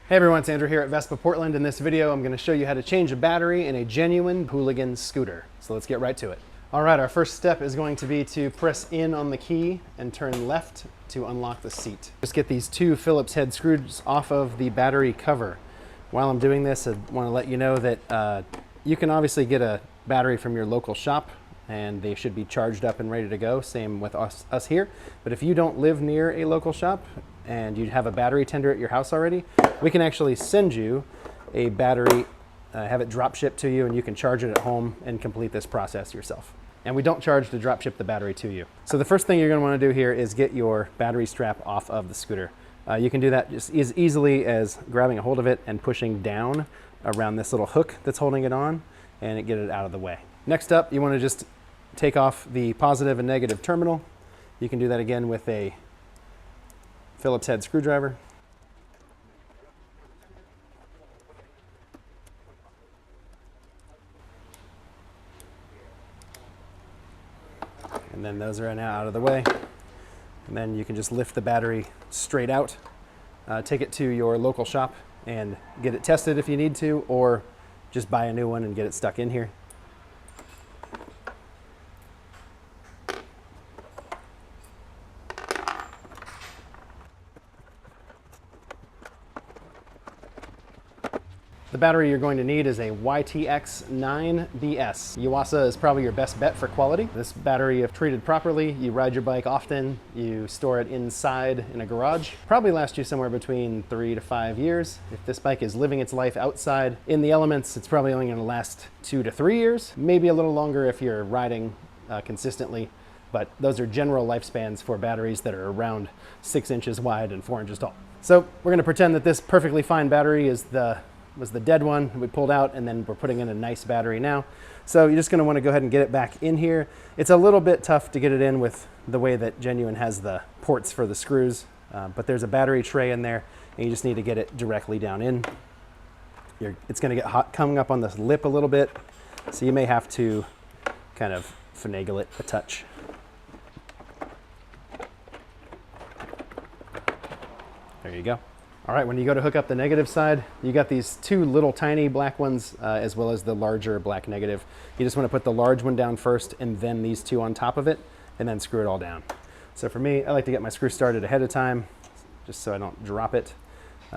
Hey everyone, it's Andrew here at Vespa Portland. In this video, I'm going to show you how to change a battery in a Genuine Hooligan scooter. So let's get right to it. All right, our first step is going to be to press in on the key and turn left to unlock the seat. Just get these two Phillips head screws off of the battery cover. While I'm doing this, I want to let you know that you can obviously get a battery from your local shop and they should be charged up and ready to go. Same with us here. But if you don't live near a local shop and you have a battery tender at your house already, we can actually send you a battery, have it drop shipped to you, and you can charge it at home and complete this process yourself. And we don't charge to drop ship the battery to you. So the first thing you're going to want to do here is get your battery strap off of the scooter. You can do that just as easily as grabbing a hold of it and pushing down around this little hook that's holding it on and get it out of the way. Next up, you want to just take off the positive and negative terminal. You can do that again with a Phillips head screwdriver. And then those are now out of the way. And then you can just lift the battery straight out, take it to your local shop and get it tested if you need to, or just buy a new one and get it stuck in here. The battery you're going to need is a YTX9BS. Yuasa is probably your best bet for quality. This battery, if treated properly, you ride your bike often, you store it inside in a garage, probably lasts you somewhere between 3 to 5 years. If this bike is living its life outside in the elements, it's probably only going to last 2 to 3 years, maybe a little longer if you're riding consistently. But those are general lifespans for batteries that are around 6 inches wide and 4 inches tall. So we're going to pretend that this perfectly fine battery was the dead one we pulled out, and then we're putting in a nice battery now. So you're just going to want to go ahead and get it back in here. It's a little bit tough to get it in with the way that Genuine has the ports for the screws, but there's a battery tray in there, and you just need to get it directly down in. It's going to get hot coming up on this lip a little bit, so you may have to kind of finagle it a touch. There you go. All right, when you go to hook up the negative side, you got these two little tiny black ones as well as the larger black negative. You just want to put the large one down first and then these two on top of it and then screw it all down. So for me, I like to get my screw started ahead of time just so I don't drop it.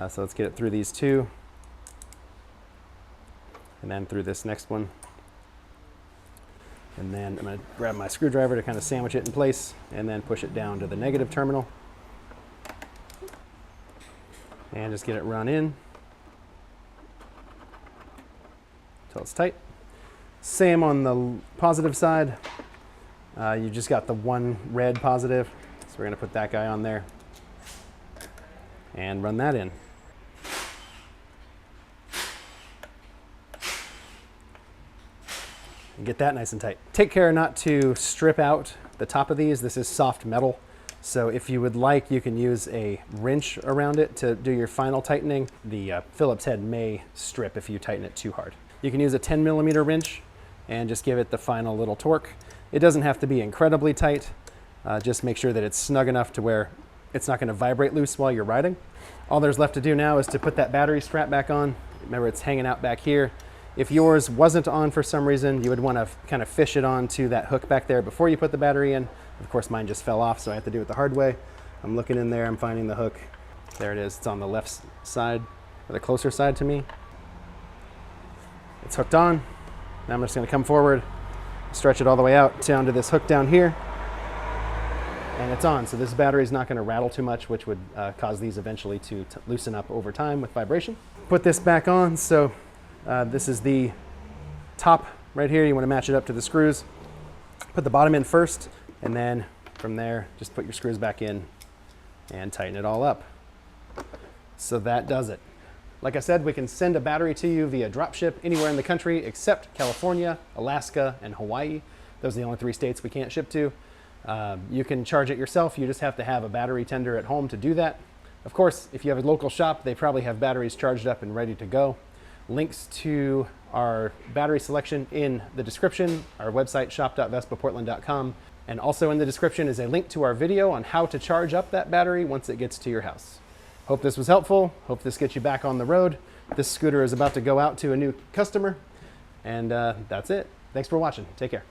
So let's get it through these two and then through this next one. And then I'm going to grab my screwdriver to kind of sandwich it in place and then push it down to the negative terminal. And just get it run in until it's tight. Same on the positive side. You just got the one red positive, so we're going to put that guy on there and run that in. And get that nice and tight. Take care not to strip out the top of these. This is soft metal. So if you would like, you can use a wrench around it to do your final tightening. The Phillips head may strip if you tighten it too hard. You can use a 10mm wrench and just give it the final little torque. It doesn't have to be incredibly tight. Just make sure that it's snug enough to where it's not going to vibrate loose while you're riding. All there's left to do now is to put that battery strap back on. Remember, it's hanging out back here. If yours wasn't on for some reason, you would want to kind of fish it onto that hook back there before you put the battery in. Of course, mine just fell off, so I have to do it the hard way. I'm looking in there, I'm finding the hook. There it is, it's on the left side, or the closer side to me. It's hooked on. Now I'm just gonna come forward, stretch it all the way out down to this hook down here, and it's on. So this battery is not gonna rattle too much, which would cause these eventually to loosen up over time with vibration. Put this back on, so this is the top right here. You wanna match it up to the screws. Put the bottom in first, and then from there, just put your screws back in and tighten it all up. So that does it. Like I said, we can send a battery to you via dropship anywhere in the country except California, Alaska, and Hawaii. Those are the only 3 states we can't ship to. You can charge it yourself. You just have to have a battery tender at home to do that. Of course, if you have a local shop, they probably have batteries charged up and ready to go. Links to our battery selection in the description, our website, shop.vespaportland.com. And also in the description is a link to our video on how to charge up that battery once it gets to your house. Hope this was helpful. Hope this gets you back on the road. This scooter is about to go out to a new customer. And that's it. Thanks for watching. Take care.